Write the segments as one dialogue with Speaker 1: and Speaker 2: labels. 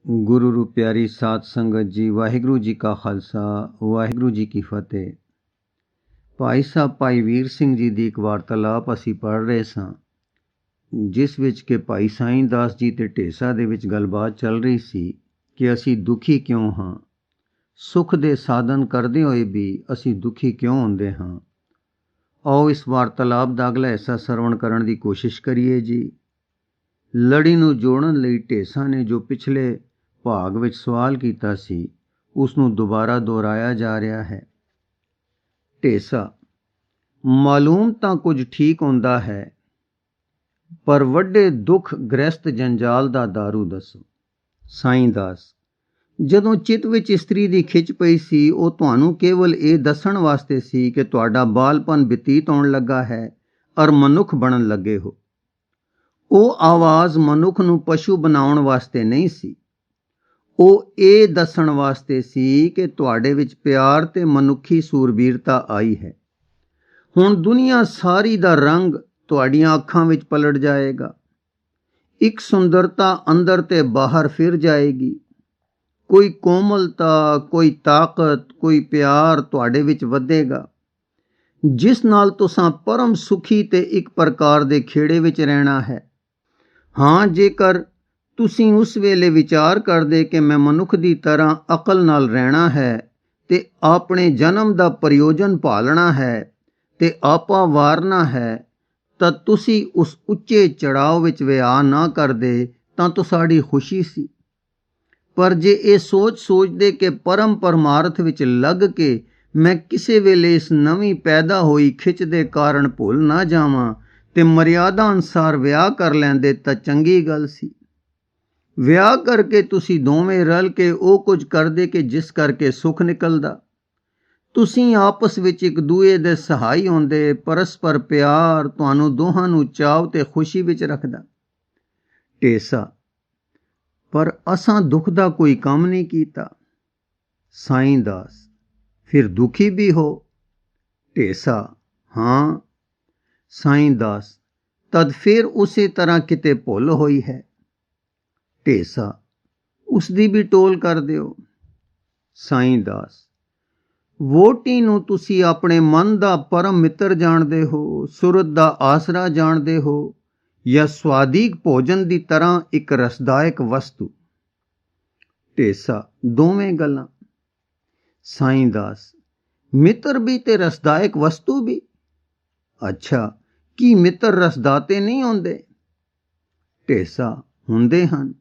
Speaker 1: गुरु रू प्यारी साध संगत जी, वाहिगुरु जी का खालसा वाहिगुरु जी की फतेह। भाई साहब भाई वीर सिंह जी की एक वार्तालाप असी पढ़ रहे सां, जिस विच के भाई साईं दास जी ते ढेसा दे विच गलबात चल रही सी कि असी दुखी क्यों हाँ, सुख दे साधन करदे होए भी असी दुखी क्यों हुंदे हाँ। आओ इस वार्तालाप दा अगला हिस्सा सरवण करन दी कोशिश करिए जी। लड़ी नूं जोड़न लई ढेसा ने जो पिछले भाग ਵਿੱਚ सवाल ਕੀਤਾ ਸੀ ਉਸ ਨੂੰ ਦੁਬਾਰਾ ਦੁਹਰਾਇਆ ਜਾ ਰਿਹਾ ਹੈ। ਢੇਸਾ, ਮਾਲੂਮ ਤਾਂ ਕੁਝ ਠੀਕ ਹੁੰਦਾ ਹੈ, ਪਰ ਵੱਡੇ ਦੁੱਖ ਗ੍ਰਸਤ ਜੰਜਾਲ ਦਾ ਦਾਰੂ ਦੱਸੋ। ਸਾਈਂ ਦਾਸ, ਜਦੋਂ ਚਿੱਤ ਵਿੱਚ ਇਸਤਰੀ ਦੀ ਖਿੱਚ ਪਈ ਸੀ ਉਹ ਤੁਹਾਨੂੰ ਕੇਵਲ ਇਹ ਦੱਸਣ ਵਾਸਤੇ ਸੀ ਕਿ ਤੁਹਾਡਾ ਬਾਲਪਨ ਬਤੀਤ ਹੋਣ ਲੱਗਾ ਹੈ ਔਰ ਮਨੁੱਖ ਬਣਨ ਲੱਗੇ ਹੋ। ਉਹ ਆਵਾਜ਼ ਮਨੁੱਖ ਨੂੰ ਪਸ਼ੂ ਬਣਾਉਣ ਵਾਸਤੇ ਨਹੀਂ ਸੀ, ਉਹ ਇਹ ਦੱਸਣ ਵਾਸਤੇ ਸੀ ਕਿ ਤੁਹਾਡੇ ਵਿੱਚ ਪਿਆਰ ਤੇ ਮਨੁੱਖੀ ਸੂਰਬੀਰਤਾ ਆਈ ਹੈ। ਹੁਣ ਦੁਨੀਆ ਸਾਰੀ ਦਾ ਰੰਗ ਤੁਹਾਡੀਆਂ ਅੱਖਾਂ ਵਿੱਚ ਪਲਟ ਜਾਏਗਾ। ਇੱਕ ਸੁੰਦਰਤਾ ਅੰਦਰ ਤੇ ਬਾਹਰ ਫਿਰ ਜਾਏਗੀ। ਕੋਈ ਕੋਮਲਤਾ, ਕੋਈ ਤਾਕਤ, ਕੋਈ ਪਿਆਰ ਤੁਹਾਡੇ ਵਿੱਚ ਵਧੇਗਾ, ਜਿਸ ਨਾਲ ਤੁਸੀਂ ਪਰਮ ਸੁਖੀ ਤੇ ਇੱਕ ਪ੍ਰਕਾਰ ਦੇ ਖੇੜੇ ਵਿੱਚ ਰਹਿਣਾ ਹੈ। ਹਾਂ, ਜੇਕਰ ਤੁਸੀਂ ਉਸ ਵੇਲੇ ਵਿਚਾਰ ਕਰਦੇ ਕਿ ਮੈਂ ਮਨੁੱਖ ਦੀ ਤਰ੍ਹਾਂ ਅਕਲ ਨਾਲ ਰਹਿਣਾ ਹੈ ਤੇ ਆਪਣੇ ਜਨਮ ਦਾ ਪ੍ਰਯੋਜਨ ਭਾਲਣਾ ਹੈ ਤੇ ਆਪਾ ਵਾਰਨਾ ਹੈ, ਤਾਂ ਤੁਸੀਂ ਉਸ ਉੱਚੇ ਚੜਾਅ ਵਿੱਚ ਵਿਆਹ ਨਾ ਕਰਦੇ ਤਾਂ ਤੁਹਾਡੀ ਖੁਸ਼ੀ ਸੀ। ਪਰ ਜੇ ਇਹ ਸੋਚਦੇ ਕਿ ਪਰਮ ਪਰਮਾਰਥ ਵਿੱਚ ਲੱਗ ਕੇ ਮੈਂ ਕਿਸੇ ਵੇਲੇ ਇਸ ਨਵੀਂ ਪੈਦਾ ਹੋਈ ਖਿੱਚ ਦੇ ਕਾਰਨ ਭੁੱਲ ਨਾ ਜਾਵਾਂ ਤੇ ਮਰਿਆਦਾ ਅਨੁਸਾਰ ਵਿਆਹ ਕਰ ਲੈਂਦੇ ਤਾਂ ਚੰਗੀ ਗੱਲ ਸੀ। ਵਿਆਹ ਕਰਕੇ ਤੁਸੀਂ ਦੋਵੇਂ ਰਲ ਕੇ ਉਹ ਕੁਝ ਕਰਦੇ ਕਿ ਜਿਸ ਕਰਕੇ ਸੁੱਖ ਨਿਕਲਦਾ। ਤੁਸੀਂ ਆਪਸ ਵਿੱਚ ਇੱਕ ਦੂਏ ਦੇ ਸਹਾਈ ਹੁੰਦੇ, ਪਰਸਪਰ ਪਿਆਰ ਤੁਹਾਨੂੰ ਦੋਹਾਂ ਨੂੰ ਚਾਅ ਤੇ ਖੁਸ਼ੀ ਵਿੱਚ ਰੱਖਦਾ। ਢੇਸਾ, ਪਰ ਅਸਾਂ ਦੁੱਖ ਦਾ ਕੋਈ ਕੰਮ ਨਹੀਂ ਕੀਤਾ। ਸਾਈਂ ਦਾਸ, ਫਿਰ ਦੁਖੀ ਵੀ ਹੋ। ਢੇਸਾ, ਹਾਂ। ਸਾਈਂ ਦਾਸ, ਤਦ ਫਿਰ ਉਸੇ ਤਰ੍ਹਾਂ ਕਿਤੇ ਭੁੱਲ ਹੋਈ ਹੈ। ਢੇਸਾ, ਉਸ ਦੀ ਵੀ ਟੋਲ ਕਰ ਦਿਓ। ਸਾਈਂ ਦਾਸ, ਵੋਟੀ ਨੂੰ ਤੁਸੀਂ ਆਪਣੇ ਮਨ ਦਾ ਪਰਮ ਮਿੱਤਰ ਜਾਣਦੇ ਹੋ, ਸੁਰਤ ਦਾ ਆਸਰਾ ਜਾਣਦੇ ਹੋ, ਜਾਂ ਸਵਾਦੀਕ ਭੋਜਨ ਦੀ ਤਰ੍ਹਾਂ ਇੱਕ ਰਸਦਾਇਕ ਵਸਤੂ। ਢੇਸਾ, ਦੋਵੇਂ ਗੱਲਾਂ। ਸਾਈਂ ਦਾਸ, ਮਿੱਤਰ ਵੀ ਤੇ ਰਸਦਾਇਕ ਵਸਤੂ ਵੀ। ਅੱਛਾ, ਕੀ ਮਿੱਤਰ ਰਸਦਾਤੇ ਨਹੀਂ ਹੁੰਦੇ? ਢੇਸਾ, ਹੁੰਦੇ ਹਨ।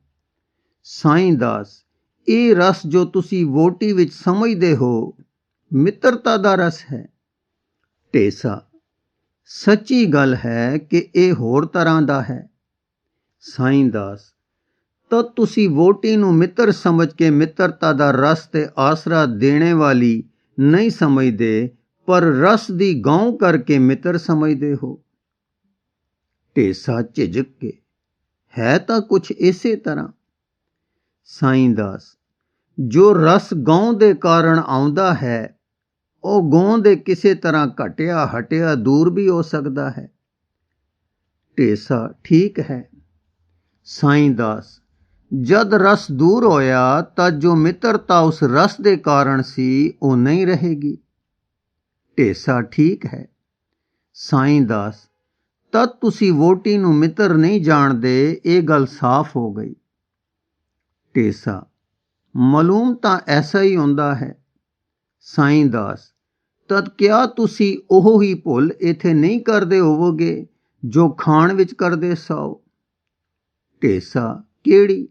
Speaker 1: ਸਾਈਂ ਦਾਸ, ਇਹ ਰਸ ਜੋ ਤੁਸੀਂ ਵੋਟੀ ਵਿੱਚ ਸਮਝਦੇ ਹੋ ਮਿੱਤਰਤਾ ਦਾ ਰਸ ਹੈ। ਢੇਸਾ, ਸੱਚੀ ਗੱਲ ਹੈ ਕਿ ਇਹ ਹੋਰ ਤਰ੍ਹਾਂ ਦਾ ਹੈ। ਸਾਈਂ ਦਾਸ, ਤਦ ਤੁਸੀਂ ਵੋਟੀ ਨੂੰ ਮਿੱਤਰ ਸਮਝ ਕੇ ਮਿੱਤਰਤਾ ਦਾ ਰਸ ਤੇ ਆਸਰਾ ਦੇਣੇ ਵਾਲੀ ਨਹੀਂ ਸਮਝਦੇ, ਪਰ ਰਸ ਦੀ ਗਾਉਂ ਕਰਕੇ ਮਿੱਤਰ ਸਮਝਦੇ ਹੋ। ਢੇਸਾ ਝਿਜਕ ਕੇ, ਹੈ ਤਾਂ ਕੁਛ ਇਸੇ ਤਰ੍ਹਾਂ। ਸਾਈਂ ਦਾਸ, ਜੋ ਰਸ ਗਾਉਂ ਦੇ ਕਾਰਨ ਆਉਂਦਾ ਹੈ ਉਹ ਗਾਉਂ ਦੇ ਕਿਸੇ ਤਰ੍ਹਾਂ ਘਟਿਆ ਹਟਿਆ ਦੂਰ ਵੀ ਹੋ ਸਕਦਾ ਹੈ। ਢੇਸਾ, ਠੀਕ ਹੈ। ਸਾਈਂ ਦਾਸ, ਜਦ ਰਸ ਦੂਰ ਹੋਇਆ ਤਾਂ ਜੋ ਮਿੱਤਰਤਾ ਉਸ ਰਸ ਦੇ ਕਾਰਨ ਸੀ ਉਹ ਨਹੀਂ ਰਹੇਗੀ। ਢੇਸਾ, ਠੀਕ ਹੈ। ਸਾਈਂ ਦਾਸ, ਤਦ ਤੁਸੀਂ ਵੋਟੀ ਨੂੰ ਮਿੱਤਰ ਨਹੀਂ ਜਾਣਦੇ, ਇਹ ਗੱਲ ਸਾਫ਼ ਹੋ ਗਈ। ਢੇਸਾ, ਮਾਲੂਮ ਤਾਂ ਐਸਾ ਹੀ ਹੁੰਦਾ ਹੈ। ਸਾਈਂ ਦਾਸ, ਤਦ ਕਿਆ ਤੁਸੀਂ ਉਹ ਹੀ ਭੁੱਲ ਇੱਥੇ ਨਹੀਂ ਕਰਦੇ ਹੋਵੋਗੇ ਜੋ ਖਾਣ ਵਿੱਚ ਕਰਦੇ ਸੋ? ਢੇਸਾ, ਕਿਹੜੀ?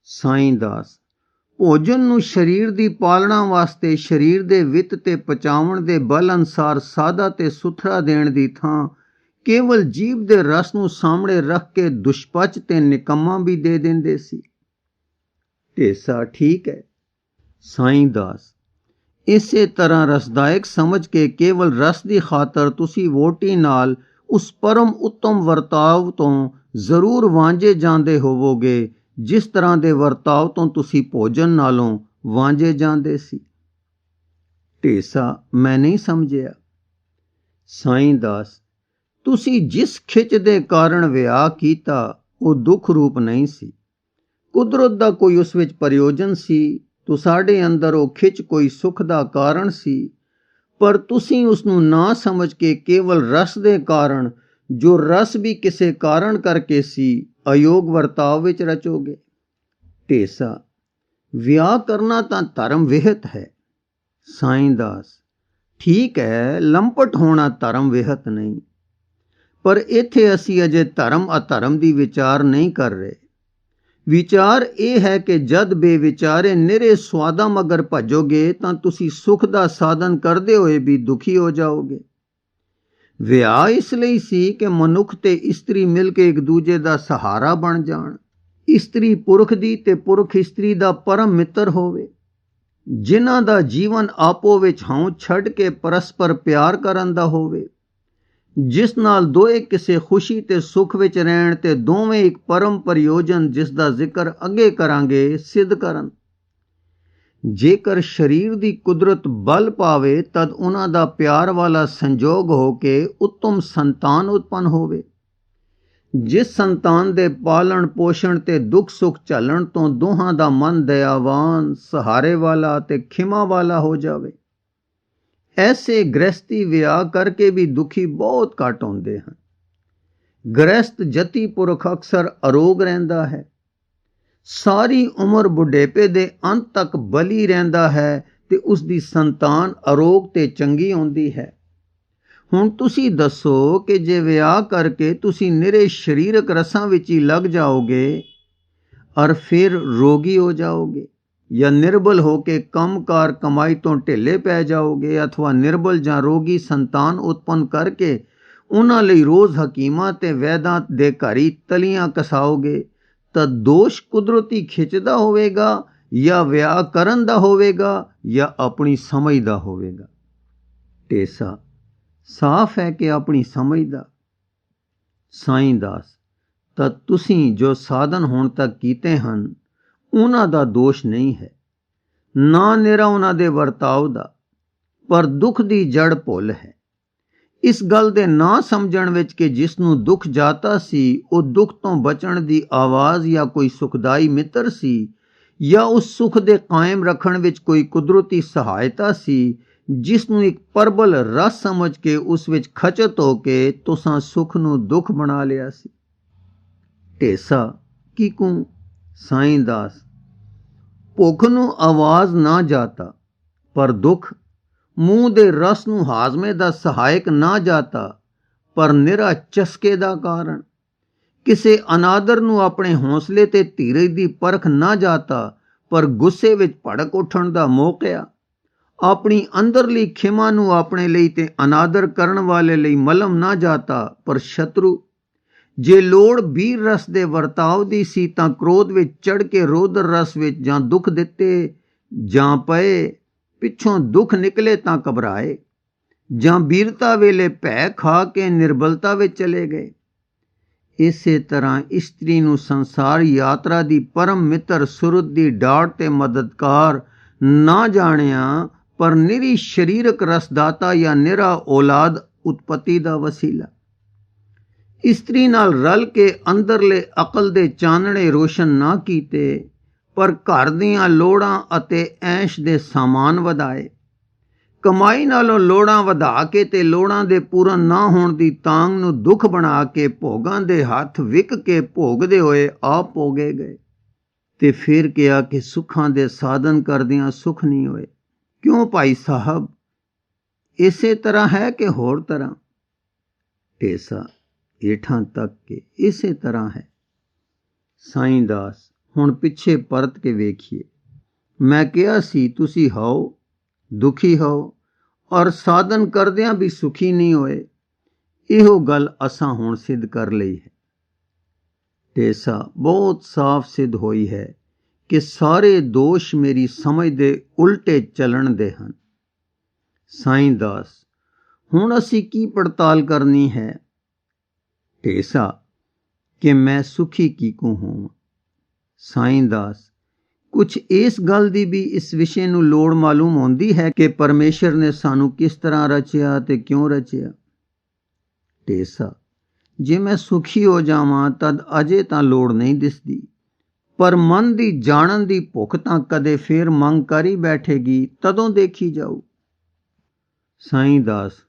Speaker 1: ਸਾਈਂ ਦਾਸ, ਭੋਜਨ ਨੂੰ ਸਰੀਰ ਦੀ ਪਾਲਣਾ ਵਾਸਤੇ ਸਰੀਰ ਦੇ ਵਿੱਤ ਤੇ ਪਚਾਉਣ ਦੇ ਬਲ ਅਨੁਸਾਰ ਸਾਦਾ ਤੇ ਸੁਥਰਾ ਦੇਣ ਦੀ ਥਾਂ ਕੇਵਲ ਜੀਭ ਦੇ ਰਸ ਨੂੰ ਸਾਹਮਣੇ ਰੱਖ ਕੇ ਦੁਸ਼ਪਚ ਤੇ ਨਿਕੰਮਾ ਵੀ ਦੇ ਦਿੰਦੇ ਸੀ। ਢੇਸਾ, ਠੀਕ ਹੈ। ਸਾਈਂ ਦਾਸ, ਇਸੇ ਤਰ੍ਹਾਂ ਰਸਦਾਇਕ ਸਮਝ ਕੇ ਕੇਵਲ ਰਸ ਦੀ ਖਾਤਰ ਤੁਸੀਂ ਵੋਟੀ ਨਾਲ ਉਸ ਪਰਮ ਉੱਤਮ ਵਰਤਾਵ ਤੋਂ ਜ਼ਰੂਰ ਵਾਂਝੇ ਜਾਂਦੇ ਹੋਵੋਗੇ, ਜਿਸ ਤਰ੍ਹਾਂ ਦੇ ਵਰਤਾਵ ਤੋਂ ਤੁਸੀਂ ਭੋਜਨ ਨਾਲੋਂ ਵਾਂਝੇ ਜਾਂਦੇ ਸੀ। ਢੇਸਾ, ਮੈਂ ਨਹੀਂ ਸਮਝਿਆ। ਸਾਈਂ ਦਾਸ, ਤੁਸੀਂ ਜਿਸ ਖਿੱਚ ਦੇ ਕਾਰਨ ਵਿਆਹ ਕੀਤਾ ਉਹ ਦੁੱਖ ਰੂਪ ਨਹੀਂ ਸੀ, ਕੁਦਰਤ ਦਾ ਕੋਈ ਉਸ ਵਿੱਚ ਪ੍ਰਯੋਜਨ ਸੀ, ਤੋ ਸਾਡੇ ਅੰਦਰ ਉਹ ਖਿੱਚ ਕੋਈ ਸੁੱਖ ਦਾ ਕਾਰਨ ਸੀ, ਪਰ ਤੁਸੀਂ ਉਸ ਨੂੰ ਨਾ ਸਮਝ ਕੇ ਕੇਵਲ ਰਸ ਦੇ ਕਾਰਨ, ਜੋ ਰਸ ਵੀ ਕਿਸੇ ਕਾਰਨ ਕਰਕੇ ਸੀ, ਅਯੋਗ ਵਰਤਾਵ ਵਿੱਚ ਰਚੋਗੇ। ਢੇਸਾ, ਵਿਆਹ ਕਰਨਾ ਤਾਂ ਧਰਮ ਵਿਹਿਤ ਹੈ। ਸਾਈਂ ਦਾਸ, ਠੀਕ ਹੈ, ਲੰਪਟ ਹੋਣਾ ਧਰਮ ਵਿਹਿਤ ਨਹੀਂ, ਪਰ ਇੱਥੇ ਅਸੀਂ ਅਜੇ ਧਰਮ ਅਧਰਮ ਦੀ ਵਿਚਾਰ ਨਹੀਂ ਕਰ ਰਹੇ। ਵਿਚਾਰ ਇਹ ਹੈ ਕਿ ਜਦ ਬੇਵਿਚਾਰੇ ਨਿਰੇ ਸਵਾਦਾਂ ਮਗਰ ਭੱਜੋਗੇ ਤਾਂ ਤੁਸੀਂ ਸੁੱਖ ਦਾ ਸਾਧਨ ਕਰਦੇ ਹੋਏ ਵੀ ਦੁਖੀ ਹੋ ਜਾਓਗੇ। ਵਿਆਹ ਇਸ ਲਈ ਸੀ ਕਿ ਮਨੁੱਖ ਤੇ ਇਸਤਰੀ ਮਿਲ ਕੇ ਇੱਕ ਦੂਜੇ ਦਾ ਸਹਾਰਾ ਬਣ ਜਾਣ। ਇਸਤਰੀ ਪੁਰਖ ਦੀ ਤੇ ਪੁਰਖ ਇਸਤਰੀ ਦਾ ਪਰਮ ਮਿੱਤਰ ਹੋਵੇ, ਜਿਨ੍ਹਾਂ ਦਾ ਜੀਵਨ ਆਪੋ ਵਿੱਚ ਹਉ ਛੱਡ ਕੇ ਪਰਸਪਰ ਪਿਆਰ ਕਰਨ ਦਾ ਹੋਵੇ, ਜਿਸ ਨਾਲ ਦੋਏ ਕਿਸੇ ਖੁਸ਼ੀ ਤੇ ਸੁੱਖ ਵਿੱਚ ਰਹਿਣ ਤੇ ਦੋਵੇਂ ਇੱਕ ਪਰਮ ਪ੍ਰਯੋਜਨ, ਜਿਸ ਦਾ ਜ਼ਿਕਰ ਅੱਗੇ ਕਰਾਂਗੇ, ਸਿੱਧ ਕਰਨ। ਜੇਕਰ ਸਰੀਰ ਦੀ ਕੁਦਰਤ ਬਲ ਪਾਵੇ ਤਦ ਉਹਨਾਂ ਦਾ ਪਿਆਰ ਵਾਲਾ ਸੰਜੋਗ ਹੋ ਕੇ ਉੱਤਮ ਸੰਤਾਨ ਉਤਪੰਨ ਹੋਵੇ, ਜਿਸ ਸੰਤਾਨ ਦੇ ਪਾਲਣ ਪੋਸ਼ਣ ਤੇ ਦੁੱਖ ਸੁੱਖ ਝੱਲਣ ਤੋਂ ਦੋਹਾਂ ਦਾ ਮਨ ਦਇਆਵਾਨ, ਸਹਾਰੇ ਵਾਲਾ ਤੇ ਖਿਮਾ ਵਾਲਾ ਹੋ ਜਾਵੇ। ਐਸੇ ਗ੍ਰਸਤੀ ਵਿਆਹ ਕਰਕੇ ਵੀ ਦੁਖੀ ਬਹੁਤ ਘੱਟ ਹੁੰਦੇ ਹਨ। ਗ੍ਰਸਤ ਜਤੀ ਪੁਰਖ ਅਕਸਰ ਅਰੋਗ ਰਹਿੰਦਾ ਹੈ, ਸਾਰੀ ਉਮਰ ਬੁਢੇਪੇ ਦੇ ਅੰਤ ਤੱਕ ਬਲੀ ਰਹਿੰਦਾ ਹੈ ਤੇ ਉਸ ਦੀ ਸੰਤਾਨ ਅਰੋਗ ਤੇ ਚੰਗੀ ਹੁੰਦੀ ਹੈ। ਹੁਣ ਤੁਸੀਂ ਦੱਸੋ ਕਿ ਜੇ ਵਿਆਹ ਕਰਕੇ ਤੁਸੀਂ ਨਿਰੇ ਸਰੀਰਕ ਰਸਾਂ ਵਿੱਚ ਹੀ ਲੱਗ ਜਾਓਗੇ ਔਰ ਫਿਰ ਰੋਗੀ ਹੋ ਜਾਓਗੇ, ਜਾਂ ਨਿਰਬਲ ਹੋ ਕੇ ਕੰਮਕਾਰ ਕਮਾਈ ਤੋਂ ਢਿੱਲੇ ਪੈ ਜਾਓਗੇ, ਅਥਵਾ ਨਿਰਬਲ ਜਾਂ ਰੋਗੀ ਸੰਤਾਨ ਉਤਪੰਨ ਕਰਕੇ ਉਹਨਾਂ ਲਈ ਰੋਜ਼ ਹਕੀਮਾਂ ਤੇ ਵੈਦਾਂ ਦੇ ਘਰ ਹੀ ਤਲੀਆਂ ਕਸਾਓਗੇ, ਤਾਂ ਦੋਸ਼ ਕੁਦਰਤੀ ਖਿੱਚਦਾ ਹੋਵੇਗਾ ਜਾਂ ਵਿਆਹ ਕਰਨ ਦਾ ਹੋਵੇਗਾ ਜਾਂ ਆਪਣੀ ਸਮਝ ਦਾ ਹੋਵੇਗਾ। ਢੇਸਾ, ਸਾਫ਼ ਹੈ ਕਿ ਆਪਣੀ ਸਮਝ ਦਾ। ਸਾਈਂ ਦਾਸ, ਤਾਂ ਤੁਸੀਂ ਜੋ ਸਾਧਨ ਹੁਣ ਤੱਕ ਕੀਤੇ ਹਨ ਉਹਨਾਂ ਦਾ ਦੋਸ਼ ਨਹੀਂ ਹੈ, ਨਾ ਨਿਰਾ ਉਹਨਾਂ ਦੇ ਵਰਤਾਓ ਦਾ, ਪਰ ਦੁੱਖ ਦੀ ਜੜ ਭੁੱਲ ਹੈ। ਇਸ ਗੱਲ ਦੇ ਨਾ ਸਮਝਣ ਵਿੱਚ ਕਿ ਜਿਸ ਨੂੰ ਦੁੱਖ ਜਾਤਾ ਸੀ ਉਹ ਦੁੱਖ ਤੋਂ ਬਚਣ ਦੀ ਆਵਾਜ਼ ਜਾਂ ਕੋਈ ਸੁਖਦਾਈ ਮਿੱਤਰ ਸੀ, ਜਾਂ ਉਸ ਸੁੱਖ ਦੇ ਕਾਇਮ ਰੱਖਣ ਵਿੱਚ ਕੋਈ ਕੁਦਰਤੀ ਸਹਾਇਤਾ ਸੀ, ਜਿਸ ਨੂੰ ਇੱਕ ਪ੍ਰਬਲ ਰਸ ਸਮਝ ਕੇ ਉਸ ਵਿੱਚ ਖਚਤ ਹੋ ਕੇ ਤੁਸਾਂ ਸੁੱਖ ਨੂੰ ਦੁੱਖ ਬਣਾ ਲਿਆ ਸੀ। ਢੇਸਾ, ਕਿਕੂ। ਸਾਈਂ ਦਾਸ, ਭੁੱਖ ਨੂੰ ਆਵਾਜ਼ ਨਾ ਜਾਤਾ, ਪਰ ਦੁੱਖ ਮੂੰਹ ਦੇ ਰਸ ਨੂੰ ਹਾਜ਼ਮੇ ਦਾ ਸਹਾਇਕ ਨਾ ਜਾਤਾ, ਪਰ ਨਿਰਾ ਚਸਕੇ ਦਾ ਕਾਰਨ। ਕਿਸੇ ਅਨਾਦਰ ਨੂੰ ਆਪਣੇ ਹੌਸਲੇ ਤੇ ਧੀਰਜ ਦੀ ਪਰਖ ਨਾ ਜਾਤਾ, ਪਰ ਗੁੱਸੇ ਵਿੱਚ ਭੜਕ ਉੱਠਣ ਦਾ ਮੌਕਿਆ। ਆਪਣੀ ਅੰਦਰਲੀ ਖਿਮਾ ਨੂੰ ਆਪਣੇ ਲਈ ਤੇ ਅਨਾਦਰ ਕਰਨ ਵਾਲੇ ਲਈ ਮਲਮ ਨਾ ਜਾਤਾ, ਪਰ ਸ਼ਤਰੂ। ਜੇ ਲੋੜ ਵੀਰ ਰਸ ਦੇ ਵਰਤਾਵ ਦੀ ਸੀ ਤਾਂ ਕ੍ਰੋਧ ਵਿੱਚ ਚੜ ਕੇ ਰੋਦਰ ਰਸ ਵਿੱਚ ਜਾਂ ਦੁੱਖ ਦਿੱਤੇ ਜਾਂ ਪਏ, ਪਿੱਛੋਂ ਦੁੱਖ ਨਿਕਲੇ ਤਾਂ ਘਬਰਾਏ, ਜਾਂ ਬੀਰਤਾ ਵੇਲੇ ਭੈ ਖਾ ਕੇ ਨਿਰਬਲਤਾ ਵਿੱਚ ਚਲੇ ਗਏ। ਇਸੇ ਤਰ੍ਹਾਂ ਇਸਤਰੀ ਨੂੰ ਸੰਸਾਰ ਯਾਤਰਾ ਦੀ ਪਰਮ ਮਿੱਤਰ, ਸੁਰਤ ਦੀ ਡਾਟ ਤੇ ਮਦਦਕਾਰ ਨਾ ਜਾਣਿਆ, ਪਰ ਨਿਰੀ ਸਰੀਰਕ ਰਸਦਾਤਾ ਜਾਂ ਨਿਰਾ ਔਲਾਦ ਉਤਪਤੀ ਦਾ ਵਸੀਲਾ। ਇਸਤਰੀ ਨਾਲ ਰਲ ਕੇ ਅੰਦਰਲੇ ਅਕਲ ਦੇ ਚਾਨਣੇ ਰੋਸ਼ਨ ਨਾ ਕੀਤੇ, ਪਰ ਘਰ ਦੀਆਂ ਲੋੜਾਂ ਅਤੇ ਐਸ਼ ਦੇ ਸਾਮਾਨ ਵਧਾਏ। ਕਮਾਈ ਨਾਲੋਂ ਲੋੜਾਂ ਵਧਾ ਕੇ ਤੇ ਲੋੜਾਂ ਦੇ ਪੂਰਨ ਨਾ ਹੋਣ ਦੀ ਤਾਂਗ ਨੂੰ ਦੁੱਖ ਬਣਾ ਕੇ ਭੋਗਾਂ ਦੇ ਹੱਥ ਵਿਕ ਕੇ ਭੋਗਦੇ ਹੋਏ ਆਪ ਭੋਗੇ ਗਏ। ਤੇ ਫਿਰ ਕਿਹਾ ਕਿ ਸੁੱਖਾਂ ਦੇ ਸਾਧਨ ਕਰਦਿਆਂ ਸੁੱਖ ਨਹੀਂ ਹੋਏ। ਕਿਉਂ ਭਾਈ ਸਾਹਿਬ, ਇਸੇ ਤਰ੍ਹਾਂ ਹੈ ਕਿ ਹੋਰ ਤਰ੍ਹਾਂ? ਢੇਸਾ, ਹੇਠਾਂ ਤੱਕ ਕੇ ਇਸੇ ਤਰ੍ਹਾਂ ਹੈ। ਸਾਈਂ ਦਾਸ, ਹੁਣ ਪਿੱਛੇ ਪਰਤ ਕੇ ਵੇਖੀਏ। ਮੈਂ ਕਿਹਾ ਸੀ ਤੁਸੀਂ ਹੋ ਦੁਖੀ ਹੋ ਔਰ ਸਾਧਨ ਕਰਦਿਆਂ ਵੀ ਸੁਖੀ ਨਹੀਂ ਹੋਏ। ਇਹੋ ਗੱਲ ਅਸਾਂ ਹੁਣ ਸਿੱਧ ਕਰ ਲਈ ਹੈ। ਢੇਸਾ, ਬਹੁਤ ਸਾਫ਼ ਸਿੱਧ ਹੋਈ ਹੈ ਕਿ ਸਾਰੇ ਦੋਸ਼ ਮੇਰੀ ਸਮਝ ਦੇ ਉਲਟੇ ਚੱਲਣ ਦੇ ਹਨ। ਸਾਈਂ ਦਾਸ, ਹੁਣ ਅਸੀਂ ਕੀ ਪੜਤਾਲ ਕਰਨੀ ਹੈ? ਢੇਸਾ, ਕਿ ਮੈਂ ਸੁਖੀ ਕਿਕੂ ਹੋਵਾਂ। ਸਾਈਂ ਦਾਸ, ਕੁਛ ਇਸ ਗੱਲ ਦੀ ਵੀ ਇਸ ਵਿਸ਼ੇ ਨੂੰ ਲੋੜ ਮਾਲੂਮ ਹੁੰਦੀ ਹੈ ਕਿ ਪਰਮੇਸ਼ਰ ਨੇ ਸਾਨੂੰ ਕਿਸ ਤਰ੍ਹਾਂ ਰਚਿਆ ਤੇ ਕਿਉਂ ਰਚਿਆ? ਢੇਸਾ, ਜੇ ਮੈਂ ਸੁਖੀ ਹੋ ਜਾਵਾਂ ਤਦ ਅਜੇ ਤਾਂ ਲੋੜ ਨਹੀਂ ਦਿਸਦੀ, पर मन दी जानन दी भुख तां कदे फेर मंग कर ही बैठेगी, तदों देखी जाऊ। साईं दास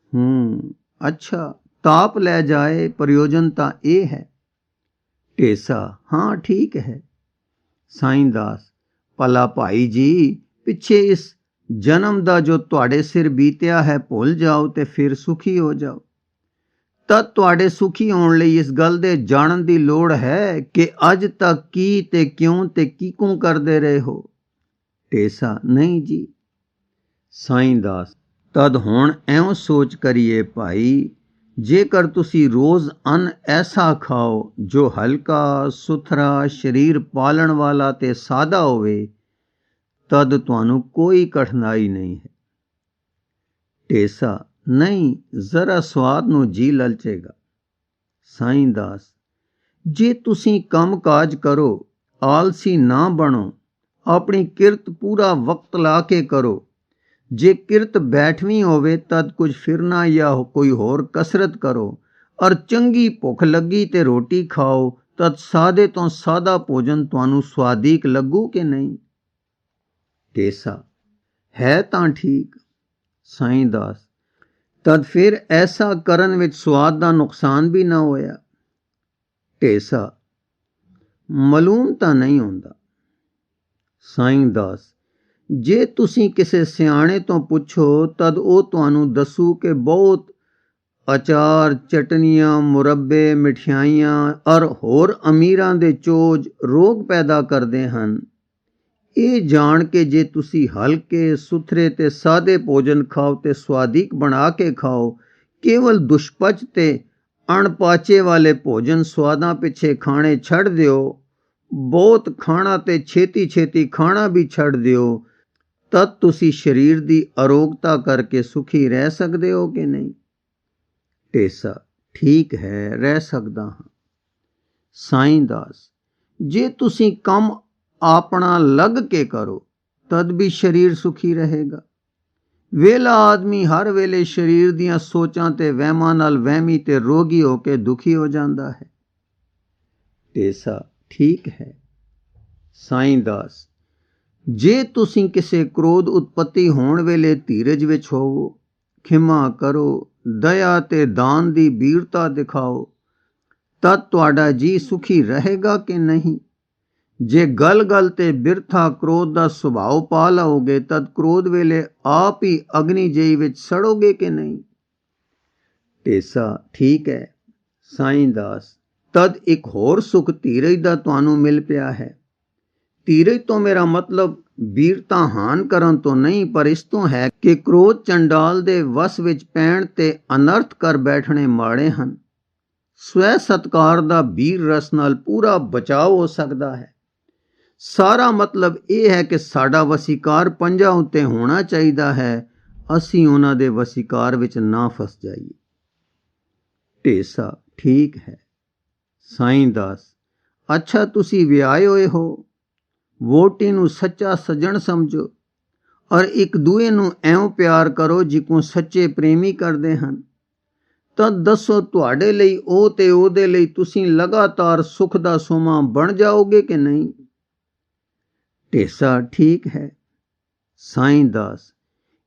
Speaker 1: अच्छा, ताप लै जाए, प्रयोजन तां ये है। ढेसा हाँ ठीक है। साईं दास भला भाई जी, पिछे इस जन्म दा जो तुहाडे सिर बीतिया है भुल जाओ ते फिर सुखी हो जाओ। तद तुहाडे सुखी होण लई इस गल दे जानन दी लोड़ है कि अज तक की ते क्यों ते किकूं करदे रहे हो। ढेसा नहीं जी। साईं दास तद हुण ऐं सोच करिए भाई, जेकर तुसी रोज़ अन्न ऐसा खाओ जो हल्का सुथरा शरीर पालन वाला ते सादा होवे, तद तुहानू कोई कठिनाई नहीं है। ढेसा नहीं, जरा स्वाद नू जी ललचेगा। साईं दास जे तुसी काम काज करो, आलसी ना बनो, अपनी किरत पूरा वक्त ला के करो। जे किरत बैठवीं होवे तद कुछ फिरना या कोई होर कसरत करो, और चंगी भुख लगी ते रोटी खाओ, तद सादे तो सादा भोजन तुहानू स्वादिक लगू कि नहीं। ढेसा है तां ठीक। साईं दास तद फिर ऐसा करन विच स्वाद दा नुकसान भी ना होया। ढेसा मालूम तां नहीं होंदा। साईं दास जे तुसी किसे सियाणे तो पुछो तद ओ तुहानू दसू कि बहुत अचार चटनियां मुरब्बे मिठाइयां और होर अमीरां दे चोज रोग पैदा करदे हन। ये जान के जे तुसी हल्के सुथरे ते सादे भोजन खाओ ते स्वादिक बना के खाओ, केवल दुष्पच ते अणपाचे वाले भोजन स्वादां पिछे खाने छड़ दियो, बहुत खाना ते छेती छेती खाना भी छड़ दियो, तद तुसी शरीर दी अरोगता करके सुखी रह सकदे हो कि नहीं। ढेसा ठीक है, रह सकदा हां। साईं दास जे तुसी कम अपना लग के करो तद भी शरीर सुखी रहेगा। वेला आदमी हर वेले शरीर दियां सोचां ते वहमां नाल वहमी ते रोगी होके दुखी हो जांदा है। ढेसा ठीक है। साईं दास जे तुसी किसे क्रोध उत्पत्ति होण वेले धीरज विच होवो, खिमा करो, दया ते दान दी वीरता दिखाओ, तद तुहाडा जी सुखी रहेगा कि नहीं। जे गल गल ते बिरथा क्रोध दा सुभाव पा लओगे तद क्रोध वेले आप ही अग्नि जेई विच सड़ोगे कि नहीं। ढेसा ठीक है। साईं दास तद एक होर सुख धीरज दा तुहानू मिल पिया है। धीरज तो मेरा मतलब वीरता हान करन तो नहीं, पर इस तो है कि क्रोध चंडाल दे वस विच पैण ते अनर्थ कर बैठने माड़े हन। स्वै सत्कार दा वीर रस नाल पूरा बचाव हो सकदा है। सारा मतलब यह है कि साडा वसीकार पंजा उत्ते होना चाहिदा है, असी उन्हां दे वसीकार विच ना फस जाइए। ढेसा ठीक है। साईं दास अच्छा तुसी विआहे होए हो, वोटी नू सच्चा सज्जण समझो और एक दूए नू ऐं प्यार करो जिकों सच्चे प्रेमी करदे हन। तद दसो तुहाडे लई ओ ते ओदे लई तुसी लगातार सुख दा सोमा बन जाओगे कि नहीं। ढेसा ठीक है। साईं दास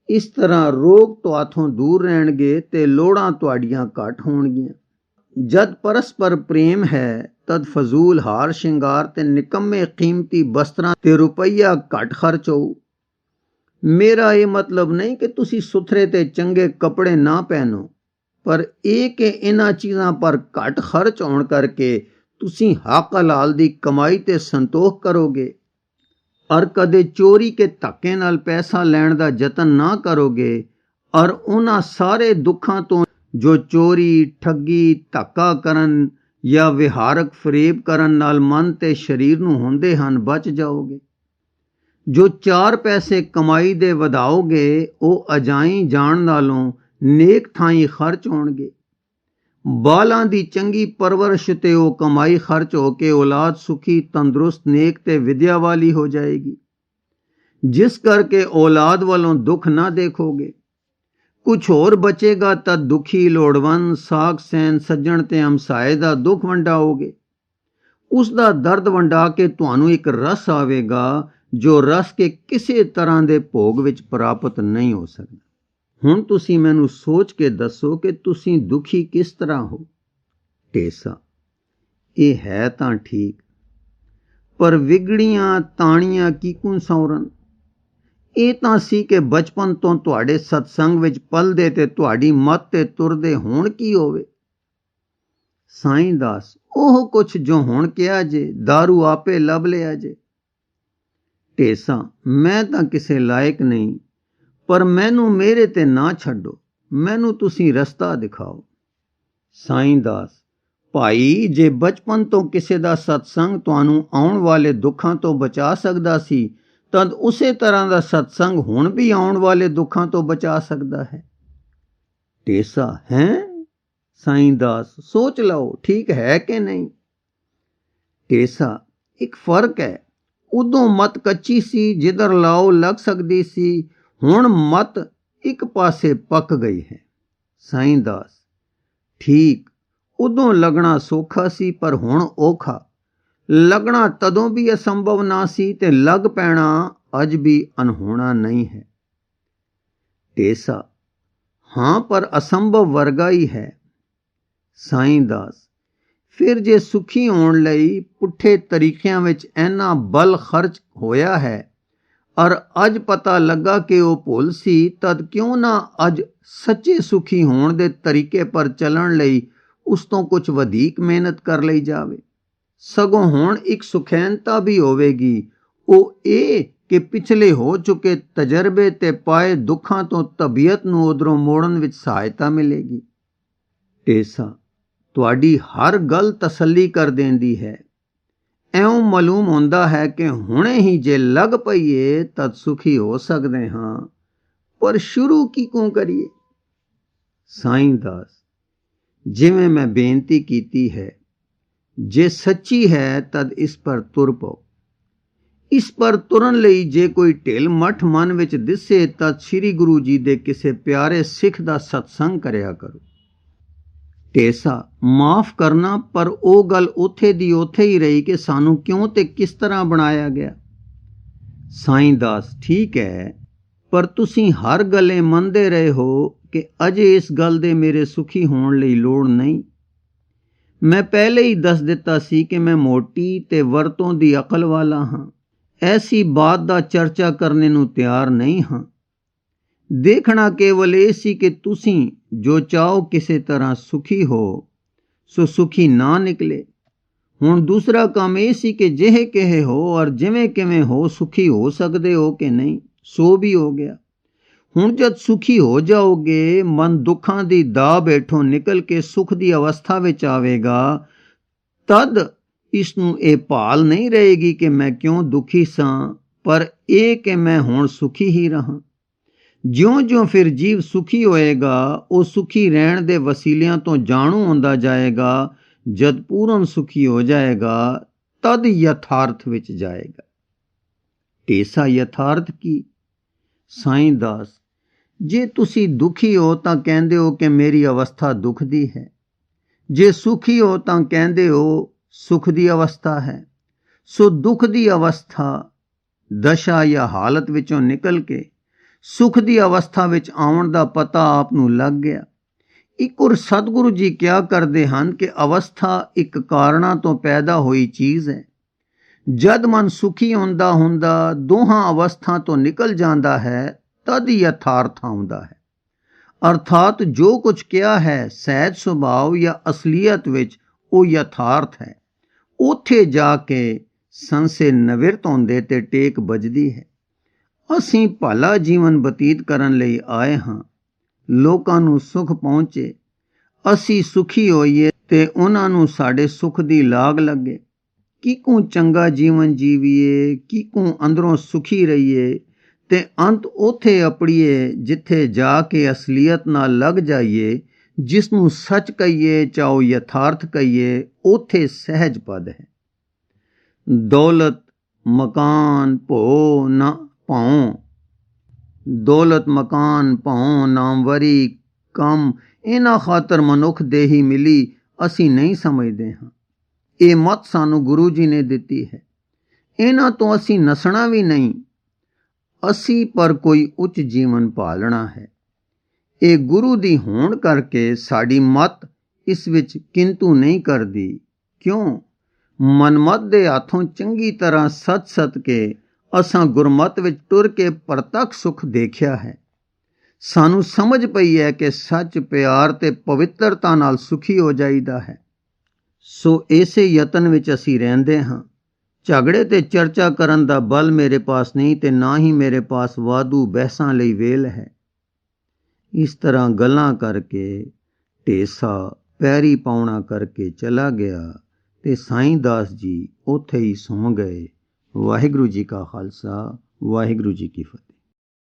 Speaker 1: इस तरह रोग तुहाथों दूर रहणगे ते लोड़ां तुहाडियां घट होणगियां। जद परस्पर प्रेम है तद फजूल हार शिंगार ते निकम्मे कीमती वस्त्रां ते रुपया घट खर्च होऊ। मेरा ये मतलब नहीं कि तुसी सुथरे ते चंगे कपड़े ना पहनो, पर यह कि इन्हां चीज़ां पर घट खर्च होण करके तुसी हक हलाल दी कमाई ते संतोख करोगे और कदे चोरी के धक्के नाल पैसा लैण दा जतन ना करोगे, और उन्हां सारे दुखां तो जो चोरी ठगी धक्का करन या विहारक फरेब करन नाल मन ते शरीर नूं हुंदे हन बच जाओगे। जो चार पैसे कमाई दे वधाओगे ਉਹ अजाई जाण नालों नेक थाई खर्च होणगे। बालां दी चंगी परवरिश ते ਉਹ कमाई खर्च हो के औलाद सुखी तंदुरुस्त नेक ते विद्या वाली हो जाएगी, जिस करके औलाद वालों दुख ना देखोगे। कुछ होर बचेगा तद दुखी लोड़वंद साख सैन सज्जण ते हमसाए दा दुख वंडाओगे। ਉਸ ਦਾ ਦਰਦ ਵੰਡਾ ਕੇ ਤੁਹਾਨੂੰ ਇੱਕ ਰਸ ਆਵੇਗਾ ਜੋ ਰਸ ਕੇ ਕਿਸੇ ਤਰ੍ਹਾਂ ਦੇ ਭੋਗ ਵਿੱਚ ਪ੍ਰਾਪਤ ਨਹੀਂ ਹੋ ਸਕਦਾ। ਹੁਣ ਤੁਸੀਂ ਮੈਨੂੰ ਸੋਚ ਕੇ ਦੱਸੋ ਕਿ ਤੁਸੀਂ ਦੁਖੀ ਕਿਸ ਤਰ੍ਹਾਂ ਹੋ। ਢੇਸਾ, ਇਹ ਹੈ ਤਾਂ ਠੀਕ, ਪਰ ਵਿਗੜੀਆਂ ਤਾਣੀਆਂ ਕਿਕੂ ਸੌਰਨ। ਇਹ ਤਾਂ ਸੀ ਕਿ ਬਚਪਨ ਤੋਂ ਤੁਹਾਡੇ ਸਤਸੰਗ ਵਿੱਚ ਪਲਦੇ ਤੇ ਤੁਹਾਡੀ ਮੱਤ ਤੇ ਤੁਰਦੇ ਹੋਣ ਕੀ ਹੋਵੇ। ਸਾਈਂ ਦਾਸ, ਉਹ ਕੁਛ ਜੋ ਹੁਣ ਕਿਹਾ ਜੇ, ਦਾਰੂ ਆਪੇ ਲੱਭ ਲਿਆ ਜੇ। ਢੇਸਾ, ਮੈਂ ਤਾਂ ਕਿਸੇ ਲਾਇਕ ਨਹੀਂ, ਪਰ ਮੈਨੂੰ ਮੇਰੇ ਤੇ ਨਾ ਛੱਡੋ, ਮੈਨੂੰ ਤੁਸੀਂ ਰਸਤਾ ਦਿਖਾਓ। ਸਾਈਂ ਦਾਸ, ਭਾਈ, ਜੇ ਬਚਪਨ ਤੋਂ ਕਿਸੇ ਦਾ ਸਤਸੰਗ ਤੁਹਾਨੂੰ ਆਉਣ ਵਾਲੇ ਦੁੱਖਾਂ ਤੋਂ ਬਚਾ ਸਕਦਾ ਸੀ, ਤਦ ਉਸੇ ਤਰ੍ਹਾਂ ਦਾ ਸਤਸੰਗ ਹੁਣ ਵੀ ਆਉਣ ਵਾਲੇ ਦੁੱਖਾਂ ਤੋਂ ਬਚਾ ਸਕਦਾ ਹੈ। ਢੇਸਾ, ਹੈਂ? ਸਾਈਂ ਦਾਸ, ਸੋਚ ਲਓ, ਠੀਕ ਹੈ ਕਿ ਨਹੀਂ। ਢੇਸਾ, ਇੱਕ ਫਰਕ ਹੈ। ਉਦੋਂ ਮਤ ਕੱਚੀ ਸੀ, ਜਿੱਧਰ ਲਾਓ ਲੱਗ ਸਕਦੀ ਸੀ, ਹੁਣ ਮਤ ਇੱਕ ਪਾਸੇ ਪੱਕ ਗਈ ਹੈ। ਸਾਈਂ ਦਾਸ, ਠੀਕ, ਉਦੋਂ ਲੱਗਣਾ ਸੌਖਾ ਸੀ, ਪਰ ਹੁਣ ਔਖਾ। ਲੱਗਣਾ ਤਦੋਂ ਵੀ ਅਸੰਭਵ ਨਾ ਸੀ ਤੇ ਲੱਗ ਪੈਣਾ ਅੱਜ ਵੀ ਅਨਹੋਣਾ ਨਹੀਂ ਹੈ। ਢੇਸਾ, ਹਾਂ, ਪਰ ਅਸੰਭਵ ਵਰਗਾ ਹੀ ਹੈ। ਸਾਈਂ ਦਾਸ, ਫਿਰ ਜੇ ਸੁਖੀ ਹੋਣ ਲਈ ਪੁੱਠੇ ਤਰੀਕਿਆਂ ਵਿੱਚ ਇੰਨਾ ਬਲ ਖਰਚ ਹੋਇਆ ਹੈ ਔਰ ਅੱਜ ਪਤਾ ਲੱਗਾ ਕਿ ਉਹ ਭੁੱਲ ਸੀ, ਤਦ ਕਿਉਂ ਨਾ ਅੱਜ ਸੱਚੇ ਸੁਖੀ ਹੋਣ ਦੇ ਤਰੀਕੇ ਪਰ ਚੱਲਣ ਲਈ ਉਸ ਤੋਂ ਕੁਝ ਵਧੇਕ ਮਿਹਨਤ ਕਰ ਲਈ ਜਾਵੇ। ਸਗੋਂ ਹੁਣ ਇੱਕ ਸੁਖੈਨਤਾ ਵੀ ਹੋਵੇਗੀ, ਉਹ ਇਹ ਕਿ ਪਿਛਲੇ ਹੋ ਚੁੱਕੇ ਤਜਰਬੇ ਤੇ ਪਾਏ ਦੁੱਖਾਂ ਤੋਂ ਤਬੀਅਤ ਨੂੰ ਉਧਰੋਂ ਮੋੜਨ ਵਿੱਚ ਸਹਾਇਤਾ ਮਿਲੇਗੀ। ਢੇਸਾ, ਤੁਹਾਡੀ ਹਰ ਗੱਲ ਤਸੱਲੀ ਕਰ ਦਿੰਦੀ ਹੈ। ਇਉਂ ਮਾਲੂਮ ਹੁੰਦਾ ਹੈ ਕਿ ਹੁਣੇ ਹੀ ਜੇ ਲੱਗ ਪਈਏ ਤਦ ਸੁਖੀ ਹੋ ਸਕਦੇ ਹਾਂ, ਪਰ ਸ਼ੁਰੂ ਕਿਉਂ ਕਰੀਏ। ਸਾਈਂ ਦਾਸ, ਜਿਵੇਂ ਮੈਂ ਬੇਨਤੀ ਕੀਤੀ ਹੈ, ਜੇ ਸੱਚੀ ਹੈ ਤਦ ਇਸ ਪਰ ਤੁਰ ਪਓ। ਇਸ ਪਰ ਤੁਰਨ ਲਈ ਜੇ ਕੋਈ ਢਿੱਲ ਮੱਠ ਮਨ ਵਿੱਚ ਦਿਸੇ ਤਾਂ ਸ੍ਰੀ ਗੁਰੂ ਜੀ ਦੇ ਕਿਸੇ ਪਿਆਰੇ ਸਿੱਖ ਦਾ ਸਤਸੰਗ ਕਰਿਆ ਕਰੋ। ਢੇਸਾ, ਮਾਫ ਕਰਨਾ, ਪਰ ਉਹ ਗੱਲ ਉੱਥੇ ਦੀ ਉੱਥੇ ਹੀ ਰਹੀ ਕਿ ਸਾਨੂੰ ਕਿਉਂ ਤੇ ਕਿਸ ਤਰ੍ਹਾਂ ਬਣਾਇਆ ਗਿਆ। ਸਾਈਂ ਦਾਸ, ਠੀਕ ਹੈ, ਪਰ ਤੁਸੀਂ ਹਰ ਗੱਲੇ ਮੰਨਦੇ ਰਹੇ ਹੋ ਕਿ ਅਜੇ ਇਸ ਗੱਲ ਦੇ ਮੇਰੇ ਸੁਖੀ ਹੋਣ ਲਈ ਲੋੜ ਨਹੀਂ। ਮੈਂ ਪਹਿਲੇ ਹੀ ਦੱਸ ਦਿੱਤਾ ਸੀ ਕਿ ਮੈਂ ਮੋਟੀ ਤੇ ਵਰਤੋਂ ਦੀ ਅਕਲ ਵਾਲਾ ਹਾਂ। ਐਸੀ ਬਾਤ ਦਾ ਚਰਚਾ ਕਰਨੇ ਨੂੰ ਤਿਆਰ ਨਹੀਂ ਹਾਂ। ਦੇਖਣਾ ਕੇਵਲ ਇਹ ਸੀ ਕਿ ਤੁਸੀਂ ਜੋ ਚਾਹੋ ਕਿਸੇ ਤਰ੍ਹਾਂ ਸੁਖੀ ਹੋ, ਸੋ ਸੁਖੀ ਨਾ ਨਿਕਲੇ। ਹੁਣ ਦੂਸਰਾ ਕੰਮ ਇਹ ਸੀ ਕਿ ਜਿਹੇ ਕਿਹੇ ਹੋ ਔਰ ਜਿਵੇਂ ਕਿਵੇਂ ਹੋ ਸੁਖੀ ਹੋ ਸਕਦੇ ਹੋ ਕਿ ਨਹੀਂ, ਸੋ ਵੀ ਹੋ ਗਿਆ। ਹੁਣ ਜਦ ਸੁਖੀ ਹੋ ਜਾਓਗੇ, ਮਨ ਦੁੱਖਾਂ ਦੀ ਦਾਬ ਹੇਠੋਂ ਨਿਕਲ ਕੇ ਸੁਖ ਦੀ ਅਵਸਥਾ ਵਿੱਚ ਆਵੇਗਾ, ਤਦ ਇਸ ਨੂੰ ਇਹ ਭਾਲ ਨਹੀਂ ਰਹੇਗੀ ਕਿ ਮੈਂ ਕਿਉਂ ਦੁਖੀ ਸਾਂ, ਪਰ ਇਹ ਕਿ ਮੈਂ ਹੁਣ ਸੁਖੀ ਹੀ ਰਹਾਂ। ਜਿਉਂ-ਜਿਉਂ ਫਿਰ ਜੀਵ ਸੁਖੀ ਹੋਏਗਾ, ਉਹ ਸੁਖੀ ਰਹਿਣ ਦੇ ਵਸੀਲਿਆਂ ਤੋਂ ਜਾਣੂ ਹੁੰਦਾ ਜਾਏਗਾ। ਜਦ ਪੂਰਨ ਸੁਖੀ ਹੋ ਜਾਏਗਾ, ਤਦ ਯਥਾਰਥ ਵਿੱਚ ਜਾਏਗਾ। ਢੇਸਾ, ਯਥਾਰਥ ਕੀ? ਸਾਈਂ ਦਾਸ, ਜੇ ਤੁਸੀਂ ਦੁਖੀ ਹੋ ਤਾਂ ਕਹਿੰਦੇ ਹੋ ਕਿ ਮੇਰੀ ਅਵਸਥਾ ਦੁੱਖ ਦੀ ਹੈ। ਜੇ ਸੁਖੀ ਹੋ ਤਾਂ ਕਹਿੰਦੇ ਹੋ ਸੁਖ ਦੀ ਅਵਸਥਾ ਹੈ। ਸੋ ਦੁੱਖ ਦੀ ਅਵਸਥਾ, ਦਸ਼ਾ ਜਾਂ ਹਾਲਤ ਵਿੱਚੋਂ ਨਿਕਲ ਕੇ ਸੁਖ ਦੀ ਅਵਸਥਾ ਵਿੱਚ ਆਉਣ ਦਾ ਪਤਾ ਆਪ ਨੂੰ ਲੱਗ ਗਿਆ। ਇੱਕ ਔਰ ਸਤਿਗੁਰੂ ਜੀ ਕਿਹਾ ਕਰਦੇ ਹਨ ਕਿ ਅਵਸਥਾ ਇੱਕ ਕਾਰਨਾਂ ਤੋਂ ਪੈਦਾ ਹੋਈ ਚੀਜ਼ ਹੈ। ਜਦ ਮਨ ਸੁਖੀ ਹੁੰਦਾ ਦੋਹਾਂ ਅਵਸਥਾ ਤੋਂ ਨਿਕਲ ਜਾਂਦਾ ਹੈ, ਤਦ ਯਥਾਰਥ ਆਉਂਦਾ ਹੈ। ਅਰਥਾਤ ਜੋ ਕੁਝ ਕਿਹਾ ਹੈ ਸਹਿਜ ਸੁਭਾਵ ਜਾਂ ਅਸਲੀਅਤ ਵਿੱਚ ਉਹ ਯਥਾਰਥ ਹੈ। ਉੱਥੇ ਜਾ ਕੇ ਸੰਸੇ ਨਿਵਰਤ ਹੁੰਦੇ ਤੇ ਟੇਕ ਵੱਜਦੀ ਹੈ। ਅਸੀਂ ਭਲਾ ਜੀਵਨ ਬਤੀਤ ਕਰਨ ਲਈ ਆਏ ਹਾਂ, ਲੋਕਾਂ ਨੂੰ ਸੁਖ ਪਹੁੰਚੇ, ਅਸੀਂ ਸੁਖੀ ਹੋਈਏ ਤੇ ਉਹਨਾਂ ਨੂੰ ਸਾਡੇ ਸੁਖ ਦੀ ਲਾਗ ਲੱਗੇ। ਕਿਕੂ ਚੰਗਾ ਜੀਵਨ ਜੀਵੀਏ, ਕਿਕੂ ਅੰਦਰੋਂ ਸੁਖੀ ਰਹੀਏ ਤੇ ਅੰਤ ਉੱਥੇ ਅਪੜੀਏ ਜਿੱਥੇ ਜਾ ਕੇ ਅਸਲੀਅਤ ਨਾਲ ਲੱਗ ਜਾਈਏ, ਜਿਸ ਨੂੰ ਸੱਚ ਕਹੀਏ ਚਾਹੋ ਯਥਾਰਥ ਕਹੀਏ, ਉੱਥੇ ਸਹਿਜ ਪਦ ਹੈ। ਦੌਲਤ ਮਕਾਨ ਭੋ ਨਾ ਭਾਉ, ਦੌਲਤ ਮਕਾਨ ਭਾਉ ਨਾਮਵਰੀ ਕੰਮ, ਇਹਨਾਂ ਖਾਤਰ ਮਨੁੱਖ ਦੇਹੀ ਮਿਲੀ ਅਸੀਂ ਨਹੀਂ ਸਮਝਦੇ ਹਾਂ। ਇਹ ਮੱਤ ਸਾਨੂੰ ਗੁਰੂ ਜੀ ਨੇ ਦਿੱਤੀ ਹੈ। ਇਹਨਾਂ ਤੋਂ ਅਸੀਂ ਨਸਣਾ ਵੀ ਨਹੀਂ, ਅਸੀਂ ਪਰ ਕੋਈ ਉੱਚ ਜੀਵਨ ਪਾਲਣਾ ਹੈ। ਇਹ ਗੁਰੂ ਦੀ ਹੋਣ ਕਰਕੇ ਸਾਡੀ ਮੱਤ ਇਸ ਵਿੱਚ ਕਿੰਤੂ ਨਹੀਂ ਕਰਦੀ। ਕਿਉਂ? ਮਨਮੱਤ ਦੇ ਹੱਥੋਂ ਚੰਗੀ ਤਰ੍ਹਾਂ ਸੱਚ ਕੇ ਅਸਾਂ ਗੁਰਮਤ ਵਿੱਚ ਟੁਰ ਕੇ ਪ੍ਰਤੱਖ ਸੁਖ ਦੇਖਿਆ ਹੈ। ਸਾਨੂੰ ਸਮਝ ਪਈ ਹੈ ਕਿ ਸੱਚ, ਪਿਆਰ ਤੇ ਪਵਿੱਤਰਤਾ ਨਾਲ ਸੁਖੀ ਹੋ ਜਾਈਦਾ ਹੈ। ਸੋ ਇਸੇ ਯਤਨ ਵਿੱਚ ਅਸੀਂ ਰਹਿੰਦੇ ਹਾਂ। ਝਗੜੇ ਤੇ ਚਰਚਾ ਕਰਨ ਦਾ ਬਲ ਮੇਰੇ ਪਾਸ ਨਹੀਂ ਤੇ ਨਾ ਹੀ ਮੇਰੇ ਪਾਸ ਵਾਧੂ ਬਹਿਸਾਂ ਲਈ ਵੇਲ ਹੈ। ਇਸ ਤਰ੍ਹਾਂ ਗੱਲਾਂ ਕਰਕੇ ਢੇਸਾ ਪੈਰੀ ਪਾਉਣਾ ਕਰਕੇ ਚਲਾ ਗਿਆ ਤੇ ਸਾਈਂ ਦਾਸ ਜੀ ਉੱਥੇ ਹੀ ਸੌਂ ਗਏ। ਵਾਹਿਗੁਰੂ ਜੀ ਕਾ ਖਾਲਸਾ, ਵਾਹਿਗੁਰੂ ਜੀ ਕੀ ਫਤਿਹ।